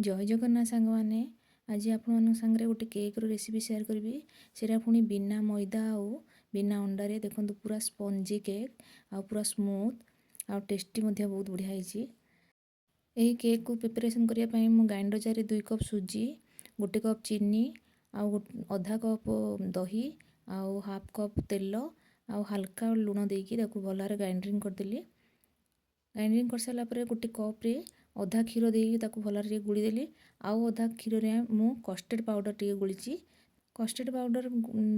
जय जगन्नाथ सांग मैंने आज आपण सांगे गोटे केक रेसिपी शेयर करी। सेटा पुणी बिना मैदा आउ बिना अंडारे देखो पूरा स्पंजी केक आ पूरा स्मूथ आ टेस्टी बहुत बढ़िया होती। यही केक को प्रिपरेशन करने मु ग्राइंडर जार 2 कप सुजी, 1 कप चीनी आउ आधा कप दही आउ हाफ कप तेल आउ हल्का लुण देकी भल ग्राइंडिंग करदेली। ग्राइंडिंग कर सारा पर गोटे कप रे अधा क्षीर देकी भल गुड़ीदेली। आउ अधा क्षीर मु कस्टर्ड पाउडर टे गुड़ी। कस्टर्ड पाउडर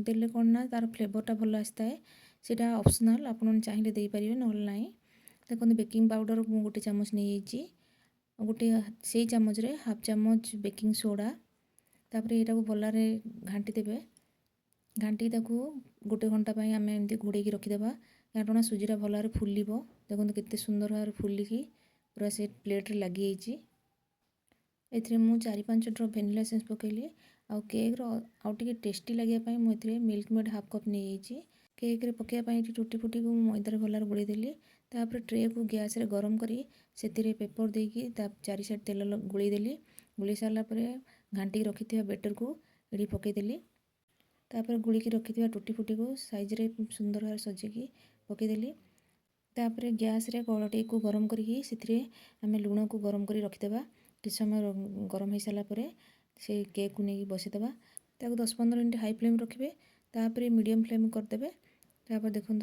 देले कौन ना तार फ्लेवरटा भल आसता है। सेटा ऑप्शनल, आपन चाहिए दे पारिबे न ना। देखो बेकिंग पाउडर मु गोटे चामच नहीं गोटे से चामच रे हाफ चामच बेकिंग सोडा। तापर यहाँ भल घाटी देवे। घाटी गोटे घंटा आम एमती घोड़े रखीदे कारण सुजीटा भल फुल। देखो केते सुंदर भाव फुलिकी पूरा से प्लेट रे लगी एथिरे मु 4-5 ड्रॉप वेनिला एसेंस पकेली। आउ केक आउ टिके टेस्टी लगे मुझे मिल्क मेड हाफ कप नहीं केक रे पकाइबाई टूटी फुटी को मैदार भल गोड़े देली। तापर ट्रे को गैस रे गरम करी से पेपर देकी चारि साइड तेल गोली देली। गोली सारा घाटी रखी बेटर को ये पकईदेली। तापर गुलिकी रखी टूटी फुटी को साइज रे सुंदर भाव सजेकी पकईदेली। तापर गैस रे कड़ाई को गरम करी आम लुण को गरम कर रखीदे। किछ समय गरम हो सारा से केक को लेकिन बसीदे। 10-15 मिनट हाई फ्लेम रखिए। तापर मीडियम फ्लेम करदे। तापर देखो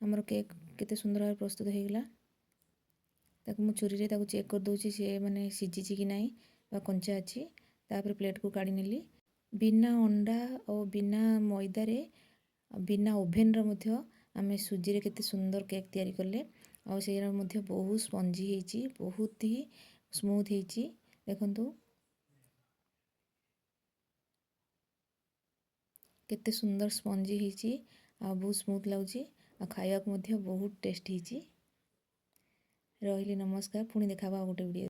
आमर केक केते सुंदर भाव प्रस्तुत होगा। मु छुरी रे चेक कर दूची सी माने सीझी कि नहीं कंचा अच्छी। तापर प्लेट को काढ़ी नेली। बिना अंडा और बिना मैदा रे बिना ओभेन रे आम सुजी रे केते सुंदर केक तैयारी कले। और से बहुत स्पंजी होती, बहुत ही स्मूथ होती। देखो केते सुंदर स्पंजी होती आ बहुत स्मूथ लगुच। खाया बहुत टेस्ट होती। रही नमस्कार, पुणी देखा गोटे वीडियो।